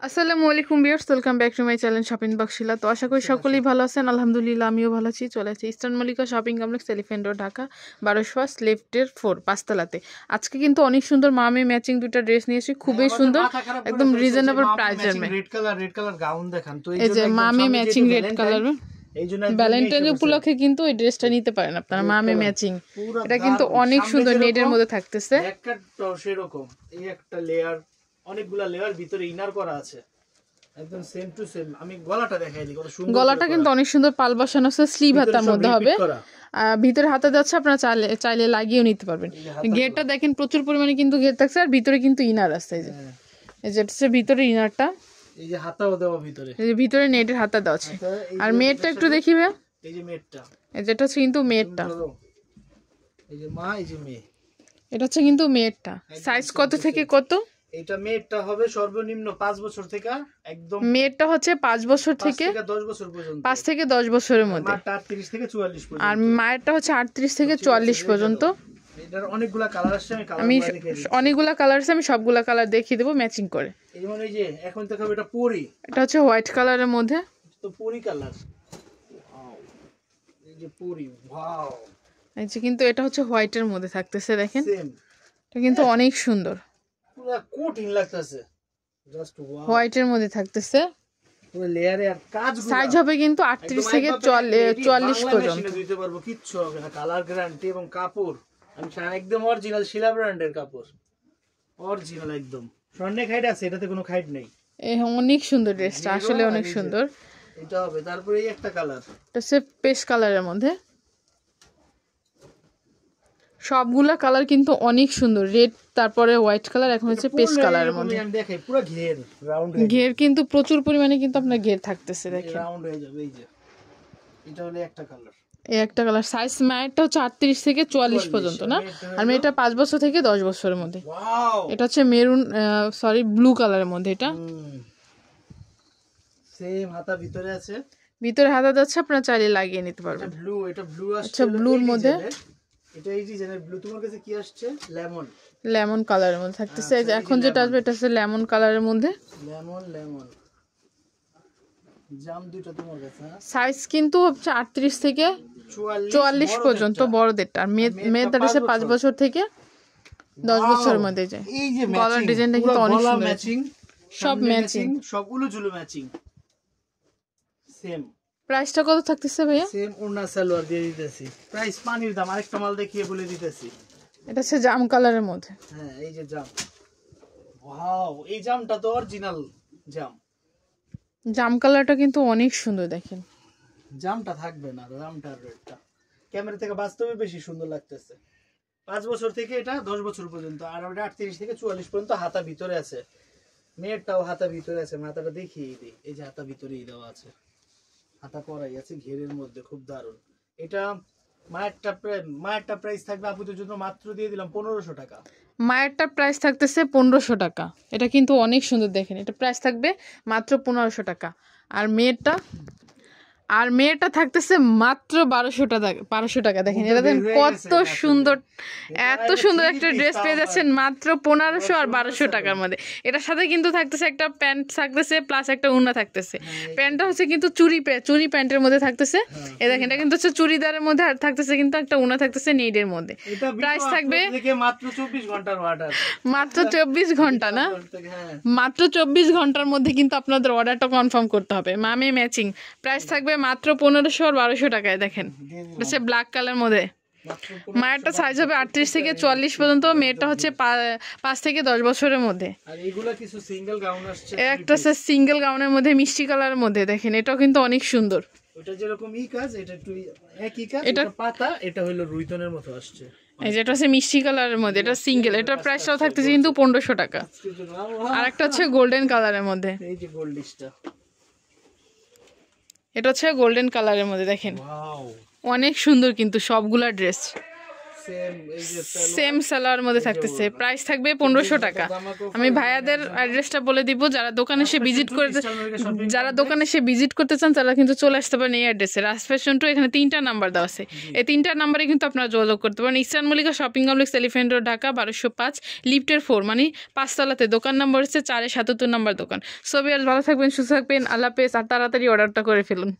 আসসালামু আলাইকুম viewers, welcome back to my channel shopping বক্সিলা। তো আশা করি সকলেই ভালো আছেন। আলহামদুলিল্লাহ আমিও ভালো আছি। চলে আছি eastern Mallika shopping complex, elephant road, Dhaka 12 লেফটের 4 পাঁচতলাতে। আজকে কিন্তু অনেক সুন্দর মামে ম্যাচিং দুটো ড্রেস নিয়েছি, খুবই সুন্দর, একদম রিজনেবল প্রাইসের মে। রেড কালার গাউন দেখান তো, এই যে মামে ম্যাচিং রেড কালার, ভ্যালেন্টাইন উপলক্ষে কিন্তু এই ড্রেসটা নিতে পারেন আপনারা, মামে ম্যাচিং। এটা কিন্তু অনেক সুন্দর, নেটের মধ্যে থাকতেছে। একটা সেরকম এই একটা লেয়ার, অনেকগুলা লেয়ার, ভিতরে ইনার করা আছে, একদম সেম টু সেম। আমি গলাটা দেখাই দিই, কত সুন্দর। গলাটা কিন্তু অনেক সুন্দর, পাল বসানো আছে, স্লিভ হাতার মধ্যে হবে। ভিতরে হাতা যাচ্ছে, আপনারা চাইলে লাগিয়েও নিতে পারবেন। ঘেরটা দেখেন প্রচুর পরিমাণে কিন্তু ঘের থাকছে, আর ভিতরে কিন্তু ইনার আছে। এই যে হচ্ছে ভিতরে ইনারটা, এই যে হাতাও দেওয়া ভিতরে, এই যে ভিতরে নেটের হাতা দেওয়া আছে। আর মেয়েরটা একটু দেখিবে, এই যে মেয়েরটা, এই যেটা হচ্ছে কিন্তু মেয়েরটা, এই যে মা, এই যে মেয়ে, এটা হচ্ছে কিন্তু মেয়েরটা। সাইজ কত থেকে কত? এটা মেয়েরটা হবে সর্বনিম্ন 5 বছর থেকে, একদম মেয়েরটা হচ্ছে 5 বছর থেকে 10 বছর পর্যন্ত, 5 থেকে 10 বছরের মধ্যে। মাটা 38 থেকে 44 পর্যন্ত, আর মায়েরটা হচ্ছে 38 থেকে 44 পর্যন্ত। এটার অনেকগুলা কালার আছে, আমি অনেকগুলা কালার আছে, আমি সবগুলা কালার দেখিয়ে দেবো ম্যাচিং করে। এই মানে এই যে এখন দেখাবো, এটা পরি, এটা হচ্ছে হোয়াইট কালারের মধ্যে, তো পরি কালার, এই যে পরি, ওয়াও। এই যে কিন্তু এটা হচ্ছে হোয়াইটের মধ্যে থাকতেছে, দেখেন সেম, এটা কিন্তু অনেক সুন্দর, পুরো কঠিন লাগতেছে, জাস্ট ওয়াও। হোয়াইটের মধ্যে থাকতেছে, পুরো লেয়ারে আর কাজ, সাইজ হবে কিন্তু 38 থেকে 44 পর্যন্ত দিতে পারবো, কিচ্ছু হবে না। কালার গ্যারান্টি এবং কাপড় আমি একদম অরিজিনাল শিলা ব্র্যান্ডের কাপড়, অরিজিনাল একদম। স্বর্ণে খাইট আছে, এটাতে কোনো খাইট নেই। অনেক সুন্দর ড্রেসটা, আসলে অনেক সুন্দর। এটা হবে, তারপরে এই একটা কালার, এটা হচ্ছে পেস্ট কালারের মধ্যে। সবগুলা কালার কিন্তু অনেক সুন্দর, রেড, তারপরে হোয়াইট কালার, এখন হচ্ছে পেস্ট কালারের মধ্যে। আমি দেখাই পুরো ঘের রাউন্ড, ঘের কিন্তু প্রচুর পরিমাণে কিন্তু আপনার ঘের থাকতেছে, দেখেন রাউন্ড হয়ে যাবে। এই যে এটা হলো একটা কালার, এই একটা কালার। সাইজ মায়েরটা হচ্ছে 38 থেকে 44 পর্যন্ত না, আর মেয়েটা 5 বছর থেকে 10 বছরের মধ্যে। ওয়াও, এটা হচ্ছে মেরুন, ব্লু কালারের মধ্যে। এটা সেম হাতা ভিতরে আছে, ভিতরে হাতা যাচ্ছে, আপনারা চাইলে লাগিয়ে নিতে পারবেন। এটা ব্লু, এটা ব্লু আসছে, আচ্ছা, ব্লুর মধ্যে এটা এই ডিজাইনের ব্লু। তোমার কাছে কি আসছে? লেমন, লেমন কালারের মধ্যে থাকতেছে। এখন যেটা আসবে এটা হচ্ছে লেমন কালারের মধ্যে, লেমন জাম দুটো তোমার কাছে। সাইজ কিন্তু হচ্ছে 38 থেকে 44 পর্যন্ত বড়দেরটা, আর মেয়েদের হচ্ছে 5 বছর থেকে 10 বছরের মধ্যে যায়। এই যে গলার ডিজাইনটা কিন্তু অনেক সুন্দর, ম্যাচিং, সব ম্যাচিং, সব উলুঝুলু ম্যাচিং। সেম প্রাইসটা কত থাকতেছে ভাইয়া? সেম ওড়না সালোয়ার দিয়ে দিতেছি, প্রাইস পানির দাম। আরেকটা মাল দেখিয়ে বলে দিতেছি, এটা হচ্ছে জাম কালারের মধ্যে। হ্যাঁ এই যে জাম, ওয়াও, এই জামটা তো অরিজিনাল জাম। জাম কালারটা কিন্তু অনেক সুন্দর, দেখেন জামটা থাকবে না, জামটার রেটটা ক্যামেরা থেকে বাস্তবে বেশি সুন্দর লাগতেছে। 5 বছর থেকে এটা 10 বছর পর্যন্ত, আর ওটা 38 থেকে 44 পর্যন্ত। হাতা ভিতরে আছে, মেয়েরটাও হাতা ভিতরে আছে। মাথাটা দেখিয়ে দিই, এই যে হাতা ভিতরেই দেওয়া আছে, হাতা করাই আছে ঘেরের মধ্যে, খুব দারুণ। এটা মায়েরটা প্রাইস থাকবে আপুদের জন্য মাত্র দিয়ে দিলাম 1500 টাকা। মায়েরটার প্রাইস থাকতেছে 1500 টাকা। এটা কিন্তু অনেক সুন্দর, দেখেন এটা প্রাইস থাকবে মাত্র 1500 টাকা। আর মেয়েরটা থাকতেছে মাত্র 1200 টাকা। দেখেন এটা দেখেন কত সুন্দর, এত সুন্দর একটা ড্রেস পেয়ে যাচ্ছেন মাত্র 1500 আর 1200 টাকার মধ্যে। এটার সাথে কিন্তু থাকতেছে একটা প্যান্ট থাকতেছে, প্লাস একটা ওড়না থাকতেছে। প্যান্টটা হচ্ছে কিন্তু চুরি প্যান্টের মধ্যে থাকতেছে। এই দেখেন এটা কিন্তু হচ্ছে চুড়িদারের মধ্যে থাকতেছে, কিন্তু একটা ওড়না থাকতেছে নেটের মধ্যে। প্রাইস থাকবে মাত্র 24 ঘন্টার অর্ডার, মাত্র 24 ঘন্টা না, মাত্র 24 ঘন্টার মধ্যে কিন্তু আপনাদের অর্ডারটা কনফার্ম করতে হবে। মামে ম্যাচিং, প্রাইস থাকবে মাত্র 1500 আর 1200 টাকায়। দেখেন হচ্ছে ব্ল্যাক কালার মধ্যে। মায়েরটা সাইজ হবে 38 থেকে 44 পর্যন্ত, মেয়েরটা হচ্ছে 5 থেকে 10 বছরের মধ্যে। আর এগুলা কিছু সিঙ্গেল গাউন আসছে, একটা হচ্ছে সিঙ্গেল গাউনের মধ্যে মিষ্টি কালারের মধ্যে। দেখেন এটাও কিন্তু অনেক সুন্দর। ওটা যেরকম ই কাজ, এটা একটু একই কাজ, এটা পাতা, এটা হলো রুইতনের মতো আসছে। এই যেটা হচ্ছে মিষ্টি কালারের মধ্যে, এটা সিঙ্গেল, এটার প্রাইসটাও থাকতেছে কিন্তু 1500 টাকা। আর একটা হচ্ছে গোল্ডেন কালারের মধ্যে, এই যে গোল্ডিশটা, এটা হচ্ছে গোল্ডেন কালারের মধ্যে। দেখেন অনেক সুন্দর কিন্তু সবগুলা ড্রেস, সেম এই যে সেম সালোয়ার মধ্যে থাকতেছে, প্রাইস থাকবে 1500 টাকা। আমি ভাইয়াদের অ্যাড্রেসটা বলে দিব, যারা দোকানে এসে ভিজিট করতে চান তারা কিন্তু চলে আসতে পারেন এই অ্যাড্রেসে, রাজ ফ্যাশন টু। এখানে 3টা নাম্বার দেওয়া আছে, এই 3টা নাম্বারে কিন্তু আপনারা যোগাযোগ করতে পারেন। Eastern Mallika shopping complex, elephant road, Dhaka 1205, লিফটের 4 মানে 5 তলাতে। দোকান নম্বর হচ্ছে 477 নম্বর দোকান। সবাই ভালো থাকবেন, সুস্থ থাকবেন, আল্লাহ হাফেজ। আর তাড়াতাড়ি অর্ডারটা করে ফেলুন।